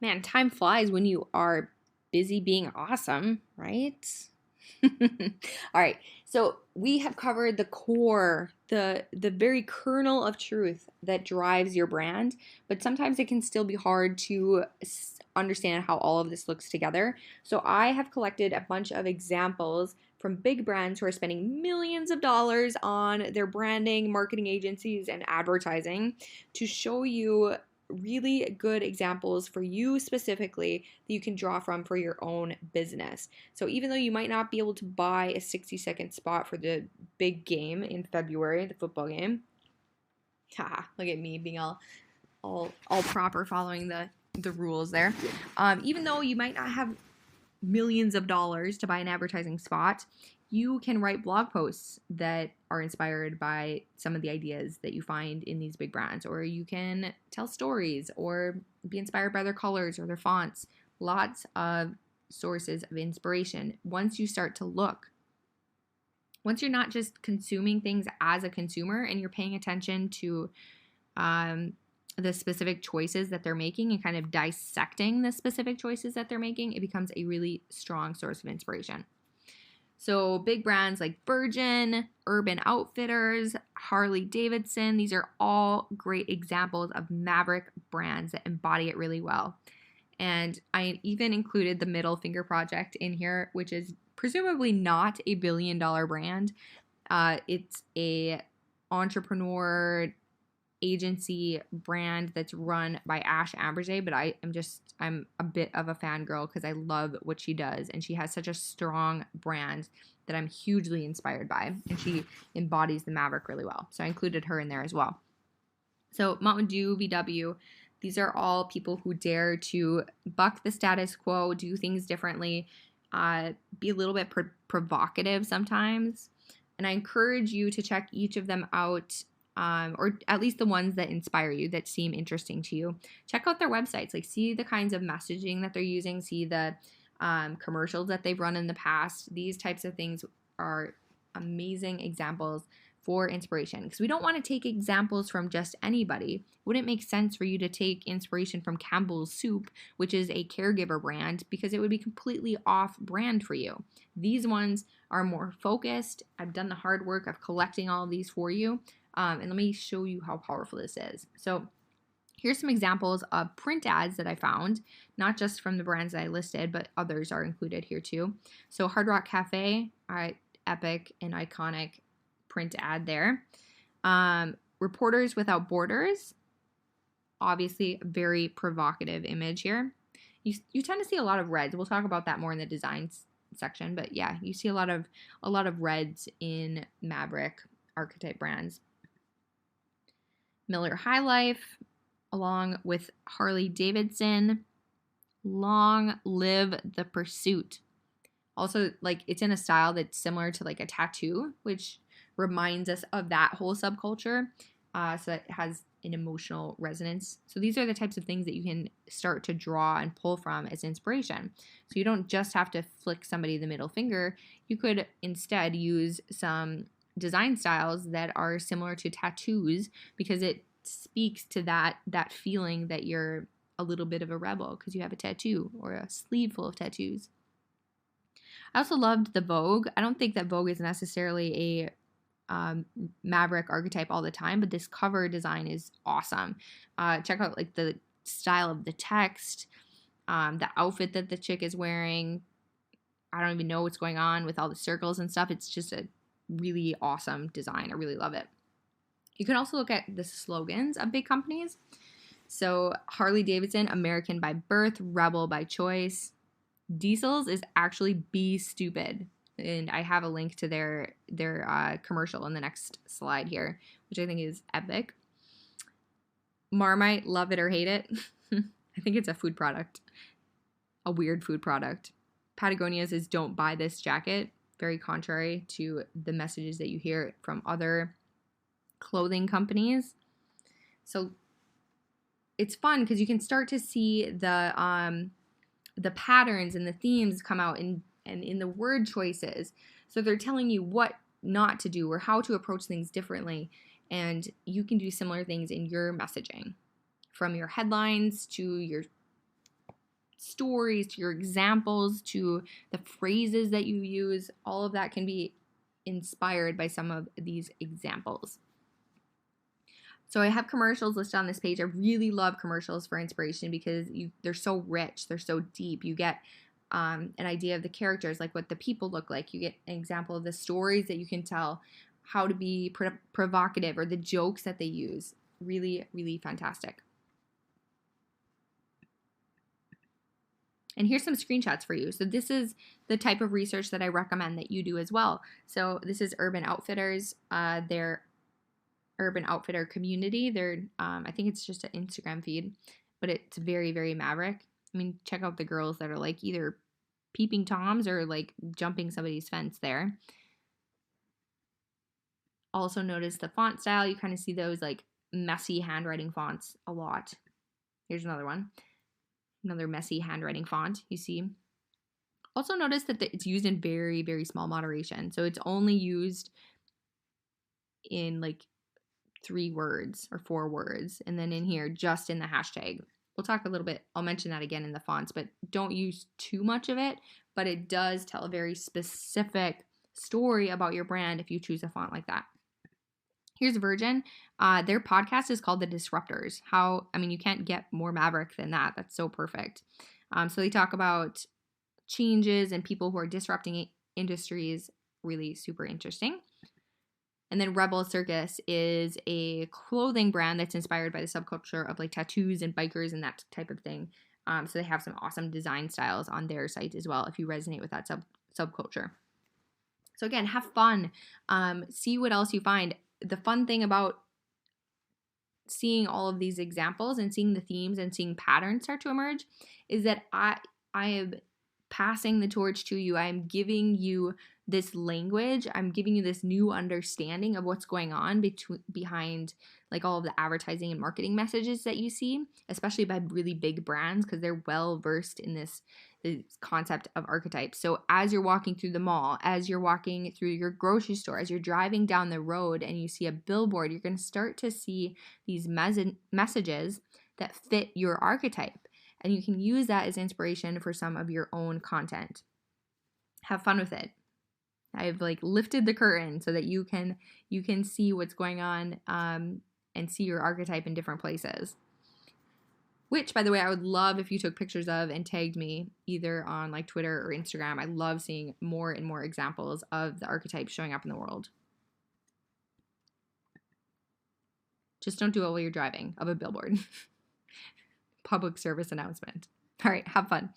Man, time flies when you are busy being awesome, right? All right. So we have covered the core, the very kernel of truth that drives your brand, but sometimes it can still be hard to understand how all of this looks together. So I have collected a bunch of examples from big brands who are spending millions of dollars on their branding, marketing agencies, and advertising to show you really good examples for you specifically that you can draw from for your own business. So even though you might not be able to buy a 60-second spot for the big game in February, the football game, haha, look at me being all proper following the rules there. Even though you might not have millions of dollars to buy an advertising spot, you can write blog posts that are inspired by some of the ideas that you find in these big brands, or you can tell stories or be inspired by their colors or their fonts. Lots of sources of inspiration once you start to look. Once you're not just consuming things as a consumer and you're paying attention to the specific choices that they're making and kind of dissecting the specific choices that they're making, it becomes a really strong source of inspiration. So big brands like Virgin, Urban Outfitters, Harley Davidson, these are all great examples of maverick brands that embody it really well. And I even included the Middle Finger Project in here, which is presumably not a billion-dollar brand. It's a entrepreneur agency brand that's run by Ash Amberjay, but I'm a bit of a fangirl because I love what she does, and she has such a strong brand that I'm hugely inspired by, and she embodies the maverick really well. So I included her in there as well. So Mountain Dew, VW, these are all people who dare to buck the status quo, do things differently, be a little bit provocative sometimes. And I encourage you to check each of them out, or at least the ones that inspire you, that seem interesting to you. Check out their websites, like see the kinds of messaging that they're using, see the commercials that they've run in the past. These types of things are amazing examples for inspiration, because we don't want to take examples from just anybody. Wouldn't make sense for you to take inspiration from Campbell's Soup, which is a caregiver brand, because it would be completely off brand for you. These ones are more focused. I've done the hard work of collecting all of these for you. And let me show you how powerful this is. So here's some examples of print ads that I found, not just from the brands that I listed, but others are included here too. So Hard Rock Cafe, epic and iconic print ad there. Reporters Without Borders, obviously a very provocative image here. You tend to see a lot of reds. We'll talk about that more in the designs section, but yeah, you see a lot of reds in maverick archetype brands. Miller High Life, along with Harley Davidson, Long Live the Pursuit. Also, like, it's in a style that's similar to like a tattoo, which reminds us of that whole subculture. So it has an emotional resonance. So these are the types of things that you can start to draw and pull from as inspiration. So you don't just have to flick somebody the middle finger. You could instead use some design styles that are similar to tattoos, because it speaks to that feeling that you're a little bit of a rebel because you have a tattoo or a sleeve full of tattoos. I also loved the Vogue. I don't think that Vogue is necessarily a maverick archetype all the time, but this cover design is awesome. Check out like the style of the text, the outfit that the chick is wearing. I don't even know what's going on with all the circles and stuff. It's just a really awesome design. I really love it. You can also look at the slogans of big companies. So Harley Davidson, American by birth, rebel by choice. Diesel's is actually be stupid. And I have a link to their commercial in the next slide here, which I think is epic. Marmite, love it or hate it. I think it's a food product, a weird food product. Patagonia's is don't buy this jacket, very contrary to the messages that you hear from other clothing companies. So it's fun because you can start to see the patterns and the themes come out and in the word choices. So they're telling you what not to do or how to approach things differently. And you can do similar things in your messaging, from your headlines to your stories, to your examples, to the phrases that you use. All of that can be inspired by some of these examples. So I have commercials listed on this page. I really love commercials for inspiration because they're so rich, they're so deep. You get an idea of the characters, like what the people look like. You get an example of the stories that you can tell, how to be provocative, or the jokes that they use. Really, really fantastic. And here's some screenshots for you. So this is the type of research that I recommend that you do as well. So this is Urban Outfitters, their Urban Outfitter community. They're, I think it's just an Instagram feed, but it's very, very maverick. I mean, check out the girls that are like either peeping toms or like jumping somebody's fence there. Also notice the font style. You kind of see those like messy handwriting fonts a lot. Here's another one. Another messy handwriting font you see. Also notice that it's used in very, very small moderation. So it's only used in like 3 words or 4 words. And then in here, just in the hashtag. We'll talk a little bit, I'll mention that again in the fonts, but don't use too much of it. But it does tell a very specific story about your brand if you choose a font like that. Here's Virgin. Their podcast is called The Disruptors. You can't get more maverick than that. That's so perfect. So they talk about changes and people who are disrupting industries. Really super interesting. And then Rebel Circus is a clothing brand that's inspired by the subculture of like tattoos and bikers and that type of thing. So they have some awesome design styles on their site as well if you resonate with that subculture. So again, have fun. See what else you find. The fun thing about seeing all of these examples and seeing the themes and seeing patterns start to emerge is that I am passing the torch to you. I am giving you this language. I'm giving you this new understanding of what's going on behind like all of the advertising and marketing messages that you see, especially by really big brands because they're well versed in this concept of archetypes. So as you're walking through the mall, as you're walking through your grocery store, as you're driving down the road and you see a billboard, you're going to start to see these messages that fit your archetype. And you can use that as inspiration for some of your own content. Have fun with it. I've like lifted the curtain so that you can see what's going on and see your archetype in different places. Which, by the way, I would love if you took pictures of and tagged me either on like Twitter or Instagram. I love seeing more and more examples of the archetypes showing up in the world. Just don't do it while you're driving of a billboard. Public service announcement. All right, have fun.